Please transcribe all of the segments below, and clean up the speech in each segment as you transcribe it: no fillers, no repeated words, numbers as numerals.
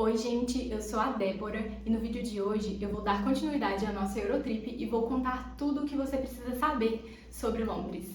Oi gente, eu sou a Débora e no vídeo de hoje eu vou dar continuidade à nossa Eurotrip e vou contar tudo o que você precisa saber sobre Londres.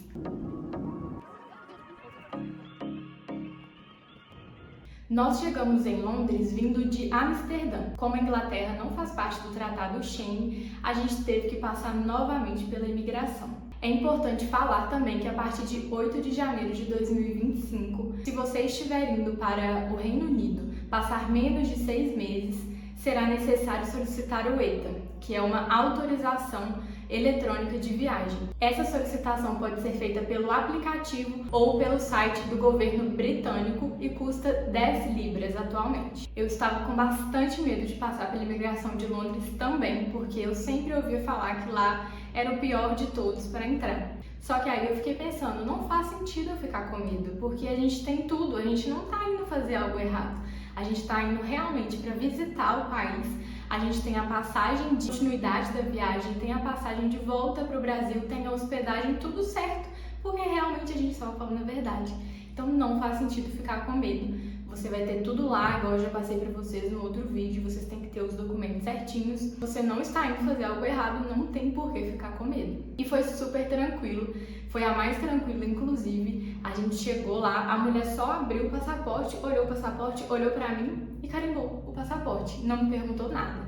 Nós chegamos em Londres vindo de Amsterdã. Como a Inglaterra não faz parte do Tratado Schengen, a gente teve que passar novamente pela imigração. É importante falar também que a partir de 8 de janeiro de 2025, se você estiver indo para o Reino Unido passar menos de 6 meses, será necessário solicitar o ETA, que é uma autorização eletrônica de viagem. Essa solicitação pode ser feita pelo aplicativo ou pelo site do governo britânico e custa 10 libras atualmente. Eu estava com bastante medo de passar pela imigração de Londres também, porque eu sempre ouvia falar que lá era o pior de todos para entrar. Só que aí eu fiquei pensando, não faz sentido eu ficar com medo, porque a gente tem tudo, a gente não está indo fazer algo errado. A gente está indo realmente para visitar o país, a gente tem a passagem de continuidade da viagem, tem a passagem de volta para o Brasil, tem a hospedagem, tudo certo, porque realmente a gente estava falando a verdade. Então não faz sentido ficar com medo. Você vai ter tudo lá, igual eu já passei para vocês no outro vídeo, vocês têm que ter os documentos certinhos. Se você não está indo fazer algo errado, não tem por que ficar com medo. E foi super tranquilo, foi a mais tranquila inclusive. A gente chegou lá, a mulher só abriu o passaporte, olhou para mim e carimbou o passaporte, não me perguntou nada.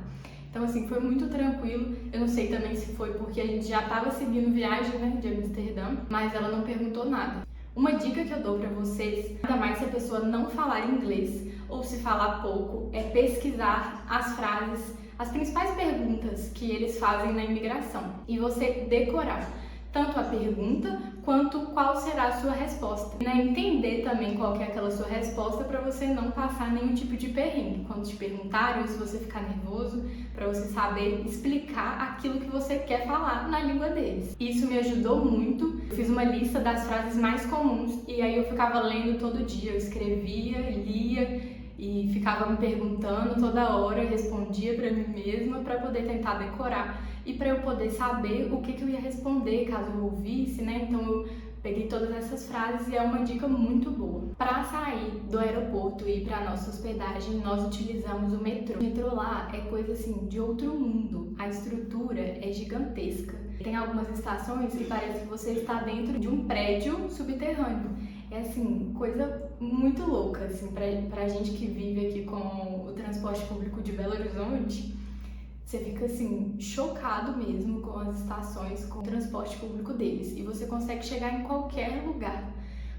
Então assim, foi muito tranquilo. Eu não sei também se foi porque a gente já estava seguindo viagem, né, de Amsterdã, mas ela não perguntou nada. Uma dica que eu dou para vocês, ainda mais se a pessoa não falar inglês ou se falar pouco, é pesquisar as frases, as principais perguntas que eles fazem na imigração e você decorar tanto a pergunta quanto qual será a sua resposta. E, entender também qual que é aquela sua resposta para você não passar nenhum tipo de perrengue. Quando te perguntarem ou se você ficar nervoso, para você saber explicar aquilo que você quer falar na língua deles. Isso me ajudou muito. Eu fiz uma lista das frases mais comuns e aí eu ficava lendo todo dia. Eu escrevia, lia e ficava me perguntando toda hora, respondia para mim mesma para poder tentar decorar e para eu poder saber o que eu ia responder caso eu ouvisse, né? Então eu peguei todas essas frases e é uma dica muito boa. Para sair do aeroporto e ir para nossa hospedagem, nós utilizamos o metrô. O metrô lá é coisa assim de outro mundo. A estrutura é gigantesca. Tem algumas estações que parece que você está dentro de um prédio subterrâneo. É assim, coisa muito louca, assim, pra gente que vive aqui com o transporte público de Belo Horizonte, você fica assim, chocado mesmo com as estações, com o transporte público deles. E você consegue chegar em qualquer lugar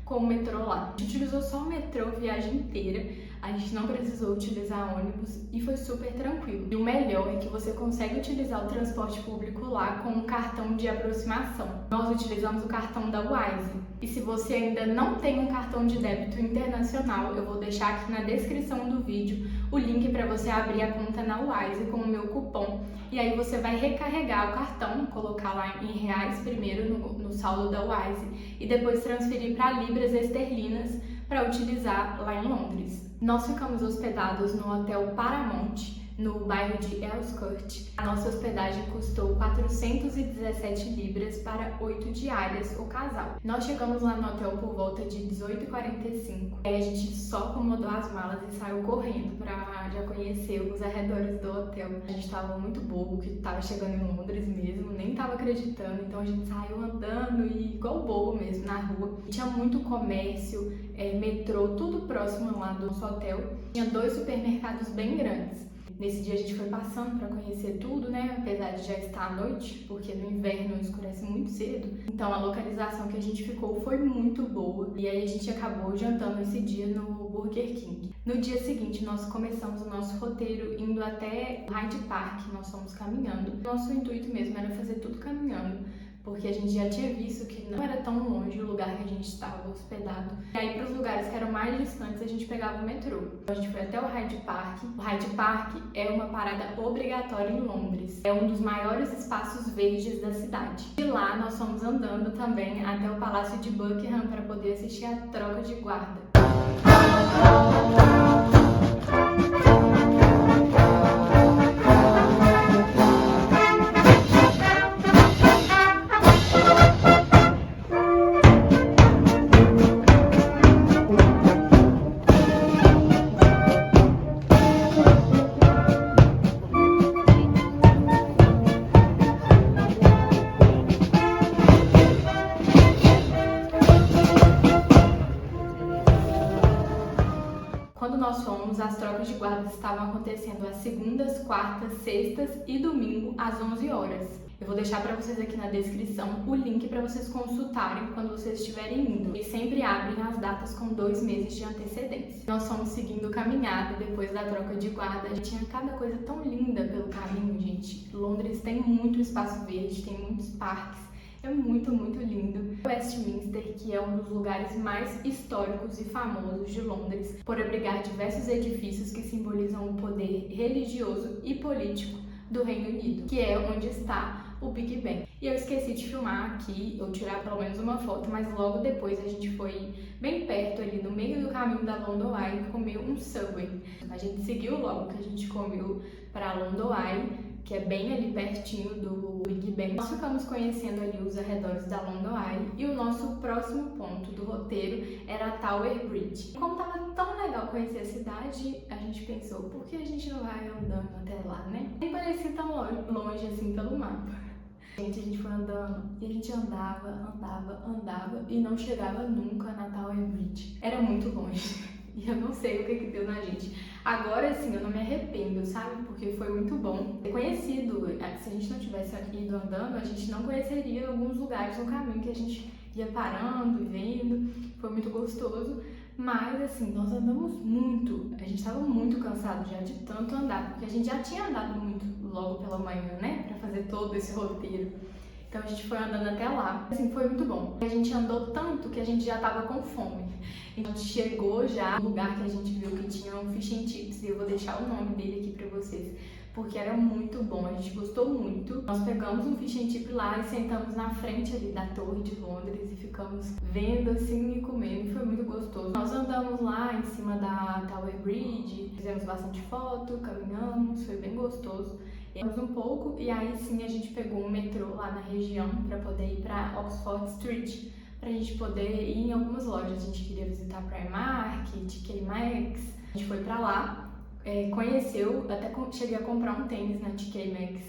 com o metrô lá. A gente utilizou só o metrô a viagem inteira, a gente não precisou utilizar ônibus e foi super tranquilo. E o melhor é que você consegue utilizar o transporte público lá com um cartão de aproximação. Nós utilizamos o cartão da Wise. E se você ainda não tem um cartão de débito internacional, eu vou deixar aqui na descrição do vídeo o link para você abrir a conta na Wise com o meu cupom. E aí você vai recarregar o cartão, colocar lá em reais primeiro no saldo da Wise e depois transferir para libras esterlinas para utilizar lá em Londres. Nós ficamos hospedados no Hotel Paramount, no bairro de Elskurt. A nossa hospedagem custou 417 libras para 8 diárias o casal. Nós chegamos lá no hotel por volta de 18h45. Aí a gente só acomodou as malas e saiu correndo para já conhecer os arredores do hotel. A gente estava muito bobo que estava chegando em Londres mesmo, nem estava acreditando, então a gente saiu andando e igual bobo mesmo na rua. Tinha muito comércio, metrô, tudo próximo lá do nosso hotel. Tinha 2 supermercados bem grandes. Nesse dia a gente foi passando para conhecer tudo, né? Apesar de já estar à noite, porque no inverno escurece muito cedo. Então a localização que a gente ficou foi muito boa. E aí a gente acabou jantando esse dia no Burger King. No dia seguinte nós começamos o nosso roteiro indo até Hyde Park. Nós fomos caminhando. Nosso intuito mesmo era fazer tudo caminhando, porque a gente já tinha visto que não era tão longe o lugar que a gente estava hospedado. E aí, para os lugares que eram mais distantes, a gente pegava o metrô. A gente foi até o Hyde Park. O Hyde Park é uma parada obrigatória em Londres. É um dos maiores espaços verdes da cidade. De lá, nós fomos andando também até o Palácio de Buckingham para poder assistir a troca de guarda. trocas de guardas estavam acontecendo às segundas, quartas, sextas e domingo às 11 horas. Eu vou deixar para vocês aqui na descrição o link para vocês consultarem quando vocês estiverem indo. Eles sempre abrem as datas com 2 meses de antecedência. Nós fomos seguindo caminhada depois da troca de guarda. Tinha cada coisa tão linda pelo caminho, gente. Londres tem muito espaço verde, tem muitos parques. É muito, muito lindo. Westminster, que é um dos lugares mais históricos e famosos de Londres, por abrigar diversos edifícios que simbolizam o poder religioso e político do Reino Unido, que é onde está o Big Ben. E eu esqueci de filmar aqui, ou tirar pelo menos uma foto, mas logo depois a gente foi bem perto ali, no meio do caminho da London Eye, comer um Subway. A gente seguiu logo que a gente comeu para London Eye, que é bem ali pertinho do Big Ben. Nós ficamos conhecendo ali os arredores da London Eye e o nosso próximo ponto do roteiro era a Tower Bridge. Como tava tão legal conhecer a cidade, a gente pensou, por que a gente não vai andando até lá, né? Nem parecia tão longe assim pelo mapa. Gente, a gente foi andando e a gente andava e não chegava nunca na Tower Bridge. Era muito longe e eu não sei o que deu na gente. Agora sim, eu não me arrependo, sabe? Porque foi muito bom ter conhecido. Se a gente não tivesse ido andando, a gente não conheceria alguns lugares no caminho que a gente ia parando e vendo. Foi muito gostoso. Mas assim, nós andamos muito. A gente estava muito cansado já de tanto andar, porque a gente já tinha andado muito logo pela manhã, né? Pra fazer todo esse roteiro. Então a gente foi andando até lá. Assim, foi muito bom. A gente andou tanto que a gente já tava com fome. Então a gente chegou já no lugar que a gente viu que tinha um fish and chips. E eu vou deixar o nome dele aqui pra vocês, porque era muito bom, a gente gostou muito. Nós pegamos um fish and chip lá e sentamos na frente ali da Torre de Londres e ficamos vendo assim e comendo, foi muito gostoso. Nós andamos lá em cima da Tower Bridge, fizemos bastante foto, caminhamos, foi bem gostoso. Andamos um pouco e aí sim a gente pegou um metrô lá na região para poder ir para Oxford Street, pra gente poder ir em algumas lojas. A gente queria visitar Primark, TK Maxx, a gente foi pra lá. Conheceu, até cheguei a comprar um tênis na TK Maxx,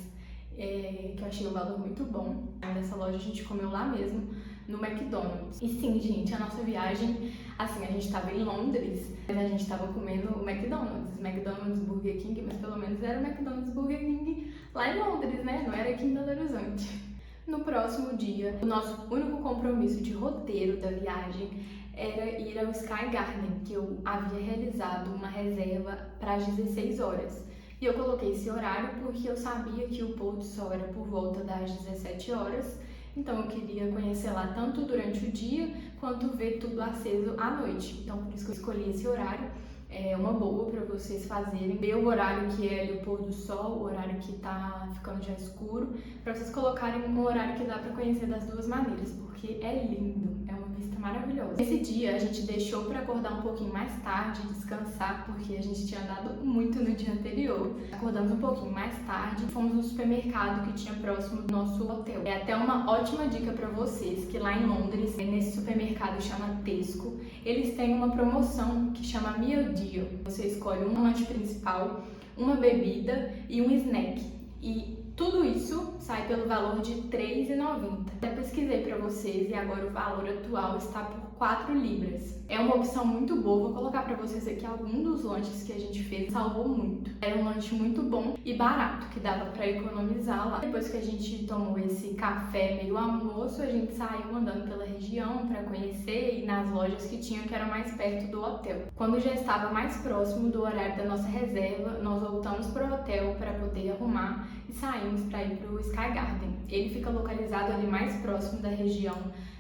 que eu achei o valor muito bom. Nessa loja a gente comeu lá mesmo, no McDonald's. E sim, gente, a nossa viagem, assim, a gente tava em Londres, mas a gente tava comendo o McDonald's, Burger King, mas pelo menos era o McDonald's, Burger King lá em Londres, né? Não era aqui em Belo Horizonte. No próximo dia, o nosso único compromisso de roteiro da viagem era ir ao Sky Garden, que eu havia realizado uma reserva para as 16 horas. E eu coloquei esse horário porque eu sabia que o pôr do sol era por volta das 17 horas, então eu queria conhecer lá tanto durante o dia quanto ver tudo aceso à noite. Então por isso que eu escolhi esse horário. É uma boa para vocês fazerem, ver o horário que é ali o pôr do sol, o horário que tá ficando já escuro, para vocês colocarem um horário que dá para conhecer das duas maneiras, porque é lindo, é uma vista maravilhosa. Esse dia a gente deixou para acordar um pouquinho mais tarde, descansar, porque a gente tinha andado muito no dia anterior. Acordamos um pouquinho mais tarde, fomos no supermercado que tinha próximo do nosso hotel. É até uma ótima dica para vocês, que lá em Londres, nesse supermercado chama Tesco, eles têm uma promoção que chama Meal Deal. Você escolhe um lanche principal, uma bebida e um snack. E tudo isso sai pelo valor de R$3,90. Até pesquisei para vocês e agora o valor atual está por 4 libras. É uma opção muito boa, vou colocar para vocês aqui algum dos lanches que a gente fez, salvou muito. Era um lanche muito bom e barato, que dava para economizar lá. Depois que a gente tomou esse café meio almoço, a gente saiu andando pela região para conhecer e nas lojas que tinham, que eram mais perto do hotel. Quando já estava mais próximo do horário da nossa reserva, nós voltamos para o hotel para poder arrumar e saímos para ir para o Sky Garden. Ele fica localizado ali mais próximo da região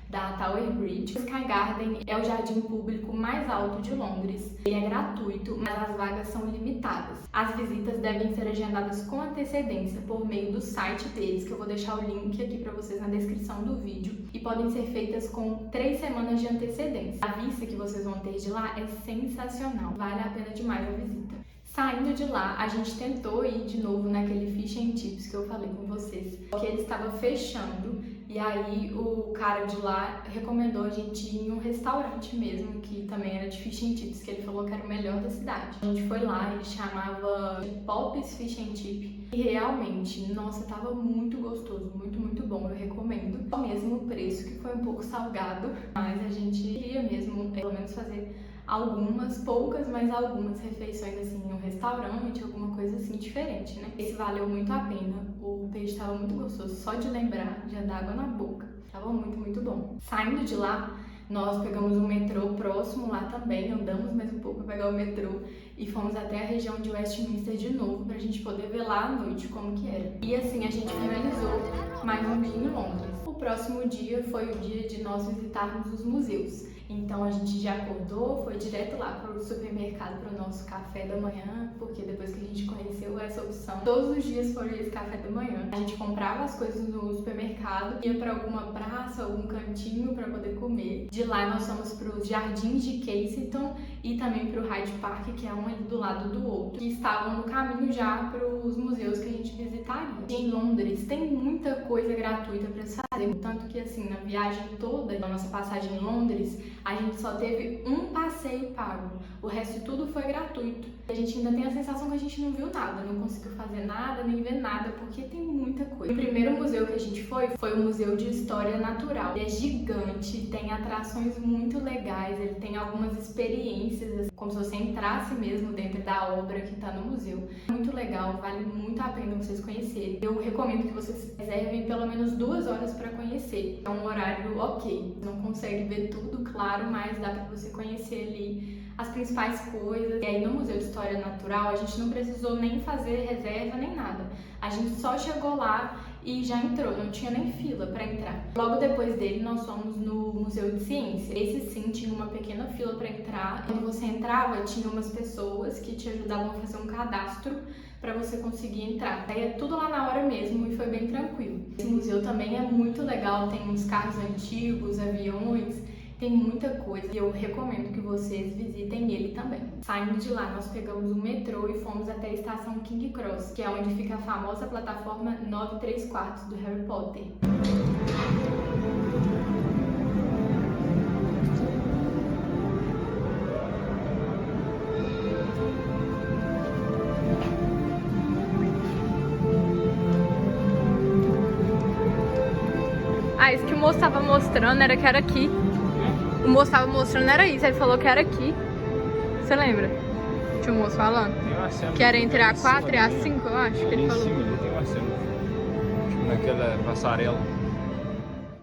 da Tower Bridge. O Sky Garden é o jardim público mais alto de Londres. Ele é gratuito, mas as vagas são limitadas. As visitas devem ser agendadas com antecedência por meio do site deles, que eu vou deixar o link aqui para vocês na descrição do vídeo, e podem ser feitas com 3 semanas de antecedência. A vista que vocês vão ter de lá é sensacional, vale a pena demais a visita. Saindo de lá, a gente tentou ir de novo naquele fish and chips que eu falei com vocês, porque ele estava fechando, e aí o cara de lá recomendou a gente ir em um restaurante mesmo, que também era de fish and chips, que ele falou que era o melhor da cidade. A gente foi lá, ele chamava Pop's Fish and Chip, e realmente, nossa, tava muito gostoso, muito, muito bom, eu recomendo. O mesmo preço, que foi um pouco salgado, mas a gente queria mesmo, pelo menos fazer algumas, poucas, mas algumas refeições assim em um restaurante, alguma coisa assim diferente, né? Esse valeu muito a pena. O peixe estava muito gostoso, só de lembrar já dá água na boca. Tava muito, muito bom. Saindo de lá, nós pegamos um metrô próximo lá também, andamos mais um pouco para pegar o metrô e fomos até a região de Westminster de novo pra gente poder ver lá à noite como que era. E assim a gente finalizou mais um dia em Londres. O próximo dia foi o dia de nós visitarmos os museus. Então a gente já acordou, foi direto lá pro supermercado para o nosso café da manhã, porque depois que a gente conheceu essa opção, todos os dias foi esse café da manhã. A gente comprava as coisas no supermercado, ia para alguma praça, algum cantinho para poder comer. De lá nós fomos para os Jardins de Kensington e também para o Hyde Park, que é um ali do lado do outro, que estavam no caminho já para os museus que a gente visitaria. E em Londres tem muita coisa gratuita para se fazer, tanto que assim, na viagem toda, da nossa passagem em Londres, a gente só teve um passeio pago, o resto tudo foi gratuito. A gente ainda tem a sensação que a gente não viu nada, não conseguiu fazer nada, nem ver nada, porque tem muita coisa. O primeiro museu que a gente foi o Museu de História Natural. Ele é gigante, tem atrações muito legais, ele tem algumas experiências, assim, como se você entrasse mesmo dentro da obra que está no museu. Muito legal, vale muito a pena vocês conhecerem. Eu recomendo que vocês reservem pelo menos 2 horas para conhecer. É um horário ok, não consegue ver tudo, claro, mas dá para você conhecer ali as principais coisas. E aí no Museu de História Natural a gente não precisou nem fazer reserva nem nada. A gente só chegou lá e já entrou, não tinha nem fila para entrar. Logo depois dele nós fomos no Museu de Ciência. Esse sim tinha uma pequena fila para entrar. Quando você entrava tinha umas pessoas que te ajudavam a fazer um cadastro para você conseguir entrar. Aí é tudo lá na hora mesmo e foi bem tranquilo. Esse museu também é muito legal, tem uns carros antigos, aviões, tem muita coisa e eu recomendo que vocês visitem ele também. Saindo de lá, nós pegamos o metrô e fomos até a estação King Cross, que é onde fica a famosa plataforma 9¾ do Harry Potter. Ah, isso que o moço tava mostrando era que era aqui. O moço tava mostrando era isso, ele falou que era aqui. Você lembra? Tinha o moço falando? Que era entre a 4 e a 5, eu acho que ele falou. Tem uma cena, tipo naquela passarela.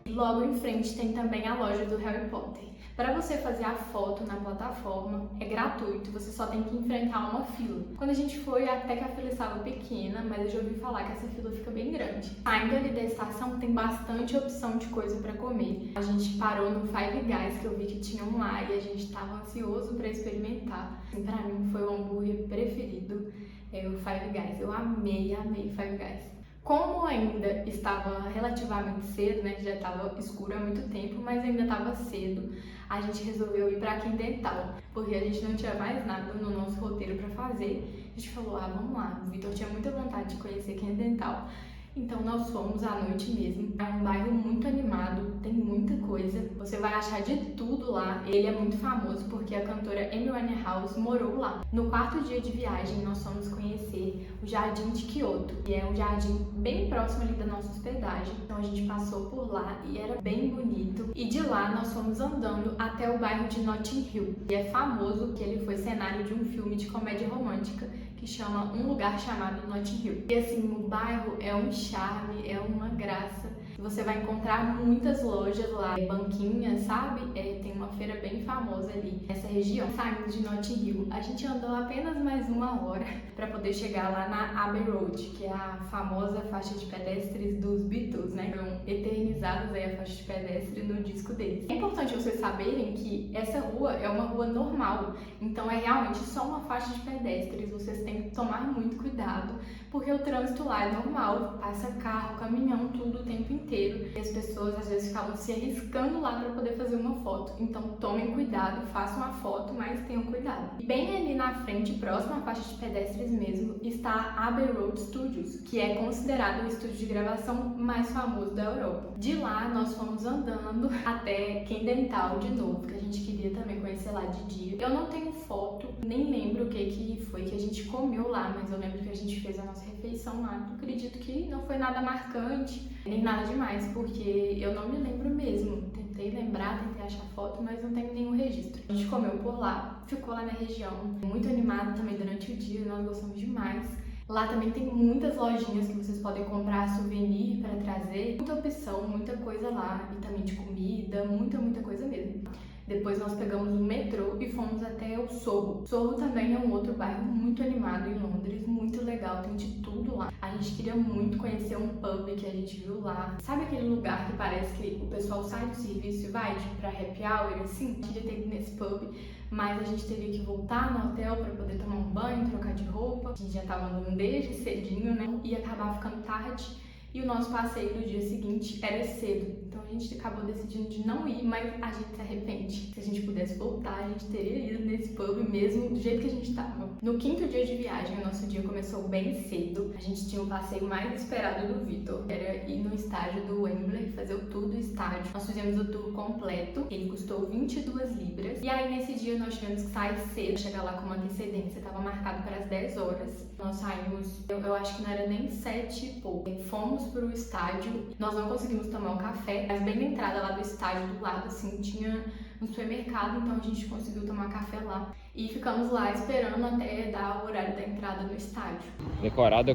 Logo em frente tem também a loja do Harry Potter. Para você fazer a foto na plataforma é gratuito, você só tem que enfrentar uma fila. Quando a gente foi, até que a fila estava pequena, mas eu já ouvi falar que essa fila fica bem grande. Saindo ali da estação tem bastante opção de coisa para comer. A gente parou no Five Guys, que eu vi que tinham lá e a gente estava ansioso para experimentar. Para mim foi o hambúrguer preferido, o Five Guys. Eu amei Five Guys. Como ainda estava relativamente cedo, né, já estava escuro há muito tempo, mas ainda estava cedo, a gente resolveu ir para Quindental, porque a gente não tinha mais nada no nosso roteiro para fazer. A gente falou, vamos lá, o Vitor tinha muita vontade de conhecer Quindental. Então nós fomos à noite mesmo. É um bairro muito animado, tem muita coisa. Você vai achar de tudo lá. Ele é muito famoso porque a cantora Amy Winehouse morou lá. No 4º dia de viagem nós fomos conhecer o Jardim de Kyoto, que é um jardim bem próximo ali da nossa hospedagem. Então a gente passou por lá e era bem bonito. E de lá nós fomos andando até o bairro de Notting Hill, que é famoso que ele foi cenário de um filme de comédia romântica que chama Um Lugar Chamado Notting Hill. E assim, o bairro é um charme, é uma graça. Você vai encontrar muitas lojas lá, banquinhas, sabe? Tem uma feira bem famosa ali nessa região. Saindo de Notting Hill, a gente andou apenas mais 1 hora para poder chegar lá na Abbey Road, que é a famosa faixa de pedestres dos Beatles, né? Foram eternizados aí a faixa de pedestre no disco deles. É importante vocês saberem que essa rua é uma rua normal, então é realmente só uma faixa de pedestres. Vocês têm que tomar muito cuidado, porque o trânsito lá é normal, passa carro, caminhão, tudo o tempo inteiro. E as pessoas às vezes ficavam se arriscando lá para poder fazer uma foto. Então tomem cuidado, façam a foto, mas tenham cuidado. E bem ali na frente, próximo à faixa de pedestres mesmo, está a Abbey Road Studios, que é considerado o estúdio de gravação mais famoso da Europa. De lá nós fomos andando até Quindental de novo, que a gente queria também conhecer lá de dia. Eu não tenho foto, nem lembro o que foi que a gente comeu lá, mas eu lembro que a gente fez a nossa refeição lá. Eu acredito que não foi nada marcante, nem nada demais, porque eu não me lembro mesmo. tentei lembrar, tentei achar foto, mas não tenho nenhum registro. A gente comeu por lá, ficou lá na região, muito animado também durante o dia, nós gostamos demais. Lá também tem muitas lojinhas que vocês podem comprar souvenir para trazer, muita opção, muita coisa lá, e também de comida, muita coisa mesmo. Depois nós pegamos o metrô e fomos até o Soho. Soho também é um outro bairro muito animado em Londres, muito legal, tem de tudo lá. A gente queria muito conhecer um pub que a gente viu lá. Sabe aquele lugar que parece que o pessoal sai do serviço e vai pra happy hour, assim? A gente queria ter ido nesse pub, mas a gente teve que voltar no hotel para poder tomar um banho, trocar de roupa. A gente já tava andando desde cedinho, né? Ia acabar ficando tarde. E o nosso passeio no dia seguinte era cedo, então a gente acabou decidindo de não ir, mas a gente se arrepende. Se a gente pudesse voltar, a gente teria ido nesse pub mesmo do jeito que a gente estava. No 5º dia de viagem, o nosso dia começou bem cedo. A gente tinha o passeio mais esperado do Vitor, era ir no estádio do Wembley, fazer o tour do estádio. Nós fizemos o tour completo, ele custou 22 libras. E aí nesse dia nós tivemos que sair cedo, chegar lá com uma antecedência, estava marcado para as 10 horas. Nós saímos, eu acho que não era nem 7 e pouco. Fomos pro estádio, nós não conseguimos tomar um café, mas bem na entrada lá do estádio, do lado assim, tinha um supermercado, então a gente conseguiu tomar café lá. E ficamos lá esperando até dar o horário da entrada no estádio. Decorada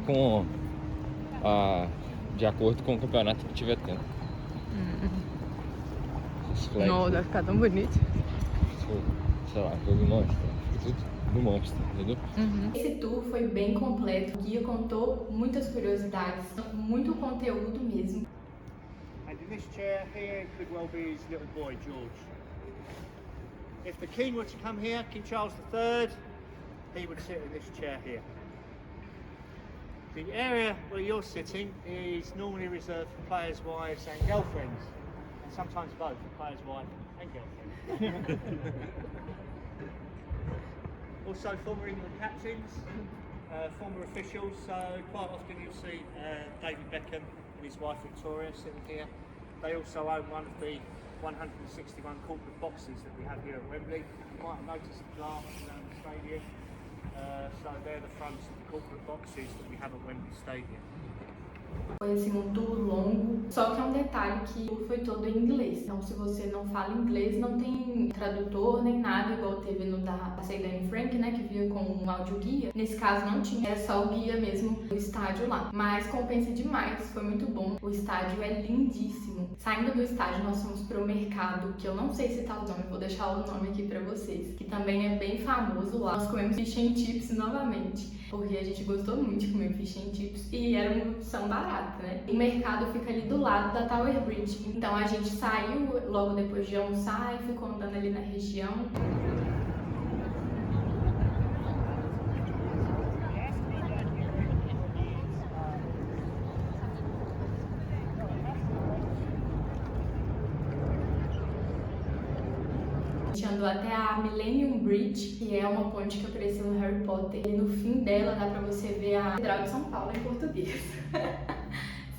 de acordo com o campeonato que tiver tendo. Não, vai ficar tão bonito. Sei lá, jogo monstro. Tudo do monstro, entendeu? Esse tour foi bem completo. O guia contou muitas curiosidades, muito conteúdo mesmo. And in this chair here could well be his little boy, George. If the King were to come here, King Charles III, he would sit in this chair here. The area where you're sitting is normally reserved for players' wives and girlfriends, and sometimes both, players' wife and girlfriend. Also former England captains, former officials, so quite often you'll see David Beckham and his wife Victoria sitting here. They also own one of the 161 corporate boxes that we have here at Wembley. You might have noticed the glass around the stadium, so they're the fronts of the corporate boxes that we have at Wembley Stadium. Foi assim um tour longo, só que é um detalhe que o tour foi todo em inglês. Então se você não fala inglês, não tem tradutor nem nada, igual teve no da passeio da Anne Frank, né, que vinha com um áudio guia. Nesse caso não tinha, era só o guia mesmo do estádio lá. Mas compensa demais, foi muito bom. O estádio é lindíssimo. Saindo do estádio, nós fomos pro mercado, que eu não sei citar o nome, vou deixar o nome aqui pra vocês, que também é bem famoso lá. Nós comemos fish and chips novamente, porque a gente gostou muito de comer fish and chips e era uma opção barata, né? O mercado fica ali do lado da Tower Bridge, então a gente saiu logo depois de almoçar e ficou andando ali na região. A gente andou até a Millennium Bridge, que é uma ponte que apareceu no Harry Potter. E no fim dela dá pra você ver a Catedral de São Paulo em português.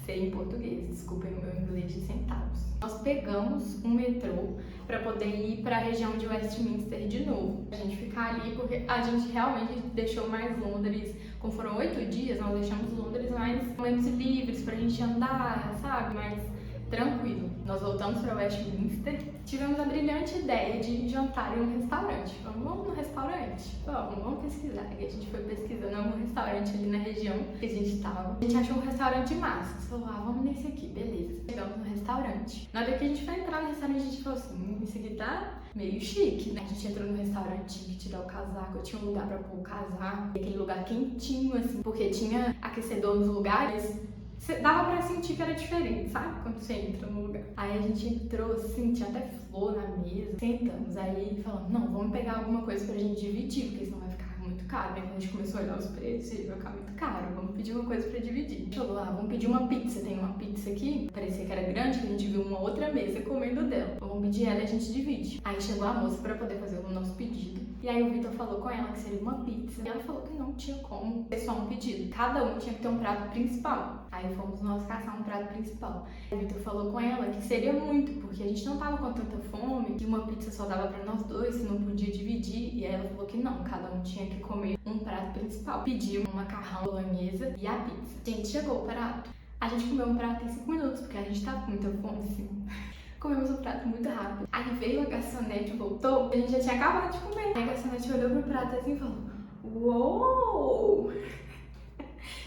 Sei em português, desculpem o meu inglês de centavos. Nós pegamos um metrô para poder ir para a região de Westminster de novo. A gente ficar ali porque a gente realmente deixou mais Londres, como foram 8 dias, nós deixamos Londres mais momentos livres pra gente andar, sabe? Mais tranquilo. Nós voltamos para Westminster, tivemos a brilhante ideia de jantar em um restaurante. Vamos no restaurante? Vamos pesquisar. E a gente foi pesquisando algum restaurante ali na região que a gente estava. A gente achou um restaurante massa. Falou, vamos nesse aqui, beleza. Chegamos no restaurante. Na hora que a gente foi entrar no restaurante, a gente falou assim, esse aqui tá meio chique, né? A gente entrou no restaurante, tinha que tirar o casaco, eu tinha um lugar pra pôr o casaco, aquele lugar quentinho, assim, porque tinha aquecedor nos lugares. Dava pra sentir que era diferente, sabe? Quando você entra no lugar. Aí a gente entrou assim, tinha até flor na mesa. Sentamos, aí falamos, não, vamos pegar alguma coisa pra gente dividir, porque senão vai ficar muito caro. Aí quando a gente começou a olhar os preços, vai ficar muito caro, vamos pedir uma coisa pra dividir. Falou, vamos pedir uma pizza, tem uma pizza aqui, parecia que era grande, que a gente viu uma outra mesa comendo dela. Vamos pedir ela e a gente divide. Aí chegou a moça pra poder fazer o nosso pedido. E aí o Vitor falou com ela que seria uma pizza. E ela falou que não tinha como ser só um pedido. Cada um tinha que ter um prato principal. Aí fomos nós caçar um prato principal. Aí o Vitor falou com ela que seria muito, porque a gente não tava com tanta fome, que uma pizza só dava pra nós dois, se não podia dividir. E aí ela falou que não, cada um tinha que comer um prato principal. Pediu um macarrão bolonhesa e a pizza. Gente, chegou o prato. A gente comeu um prato em 5 minutos, porque a gente tava com muita fome, assim. Comemos o prato muito rápido. Aí veio a garçonete, voltou, a gente já tinha acabado de comer. Aí a garçonete olhou pro prato assim e falou: uou!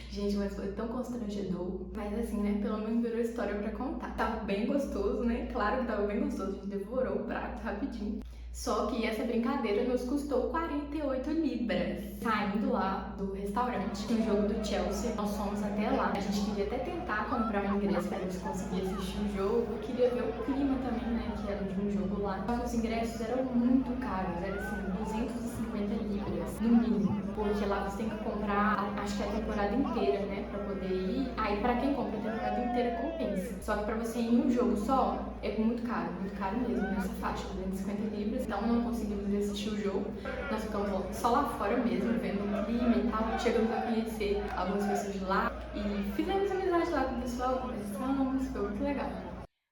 Gente, mas foi tão constrangedor. Mas assim, né, pelo menos virou história pra contar. Tava bem gostoso, né? Claro que tava bem gostoso, a gente devorou o prato rapidinho. Só que essa brincadeira nos custou 48 libras. Saindo lá do restaurante, no jogo do Chelsea, nós fomos até lá. A gente queria até tentar comprar um ingresso pra gente conseguir assistir o jogo. Queria ver o clima também, né, que era de um jogo lá. Só que os ingressos eram muito caros, era assim, 250 libras, no mínimo. Porque lá você tem que comprar, acho que a temporada inteira, né, pra poder ir. Aí pra quem compra a temporada inteira compensa. Só que pra você ir em um jogo só, é muito caro mesmo, nessa faixa, 250 libras. Então não conseguimos assistir o jogo. Nós ficamos só lá fora mesmo, vendo o clima e tal. Chegamos a conhecer algumas pessoas de lá e fizemos amizade lá com o pessoal, conversamos, foi muito legal.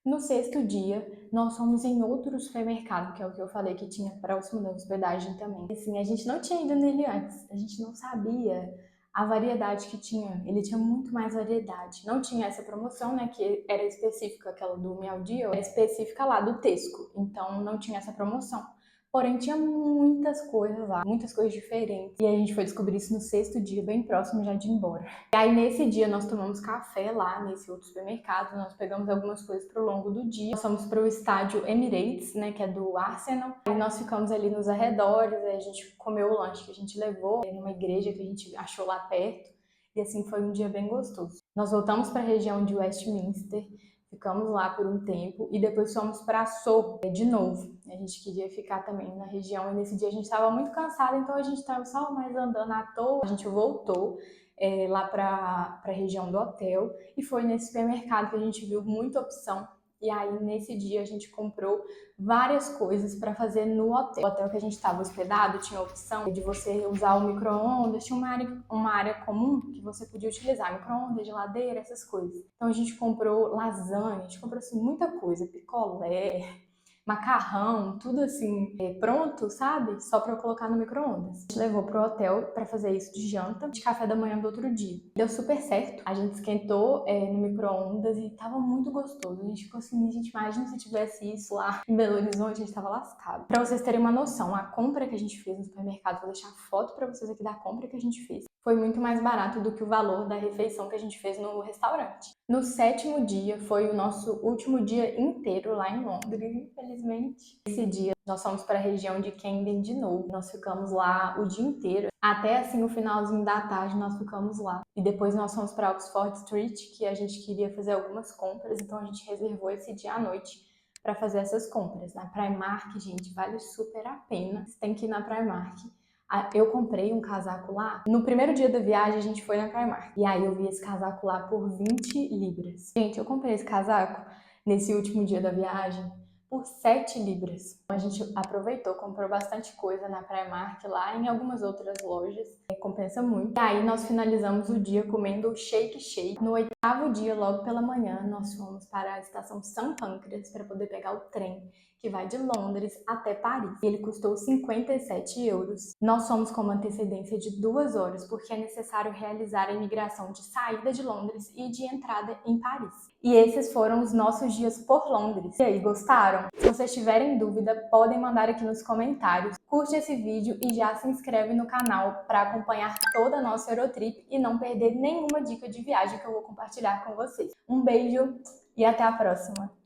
No sexto dia, nós fomos em outro supermercado, que é o que eu falei que tinha próximo da hospedagem também. Assim, a gente não tinha ido nele antes, a gente não sabia a variedade que tinha. Ele tinha muito mais variedade. Não tinha essa promoção, né, que era específica, aquela do Miau Dia, era específica lá do Tesco. Então não tinha essa promoção. Porém, tinha muitas coisas lá, muitas coisas diferentes. E a gente foi descobrir isso no sexto dia, bem próximo já de ir embora. E aí, nesse dia, nós tomamos café lá, nesse outro supermercado. Nós pegamos algumas coisas pro longo do dia. Nós fomos pro estádio Emirates, né, que é do Arsenal. E nós ficamos ali nos arredores, aí a gente comeu o lanche que a gente levou numa igreja que a gente achou lá perto. E assim, foi um dia bem gostoso. Nós voltamos para a região de Westminster. Ficamos lá por um tempo e depois fomos para Soho de novo. A gente queria ficar também na região e nesse dia a gente estava muito cansado, então a gente estava só mais andando à toa. A gente voltou lá para a região do hotel e foi nesse supermercado que a gente viu muita opção. E aí, nesse dia, a gente comprou várias coisas para fazer no hotel. O hotel que a gente estava hospedado tinha a opção de você usar o micro-ondas, tinha uma área comum que você podia utilizar, micro-ondas, geladeira, essas coisas. Então, a gente comprou lasanha, a gente comprou assim, muita coisa, picolé, macarrão, tudo assim, pronto, sabe? Só pra eu colocar no micro-ondas. A gente levou pro hotel pra fazer isso de janta, de café da manhã do outro dia. Deu super certo. A gente esquentou no micro-ondas e tava muito gostoso. A gente ficou assim, gente, imagina se tivesse isso lá em Belo Horizonte, a gente tava lascado. Pra vocês terem uma noção, a compra que a gente fez no supermercado, vou deixar foto pra vocês aqui da compra que a gente fez, foi muito mais barato do que o valor da refeição que a gente fez no restaurante. No sétimo dia, foi o nosso último dia inteiro lá em Londres, infelizmente. Esse dia, nós fomos para a região de Camden de novo. Nós ficamos lá o dia inteiro. Até assim, o finalzinho da tarde, nós ficamos lá. E depois nós fomos para Oxford Street, que a gente queria fazer algumas compras. Então, a gente reservou esse dia à noite para fazer essas compras. Na Primark, gente, vale super a pena. Você tem que ir na Primark. Eu comprei um casaco lá. No primeiro dia da viagem, a gente foi na Primark. E aí eu vi esse casaco lá por 20 libras. Gente, eu comprei esse casaco nesse último dia da viagem por 7 libras. A gente aproveitou, comprou bastante coisa na Primark lá, em algumas outras lojas. Compensa muito. E aí nós finalizamos o dia comendo shake shake. No oitavo dia, logo pela manhã, nós fomos para a estação St. Pancras para poder pegar o trem que vai de Londres até Paris. Ele custou 57 euros. Nós fomos com uma antecedência de 2 horas, porque é necessário realizar a imigração de saída de Londres e de entrada em Paris. E esses foram os nossos dias por Londres. E aí, gostaram? Se vocês tiverem dúvida, podem mandar aqui nos comentários. Curte esse vídeo e já se inscreve no canal para acompanhar toda a nossa Eurotrip e não perder nenhuma dica de viagem que eu vou compartilhar com vocês. Um beijo e até a próxima!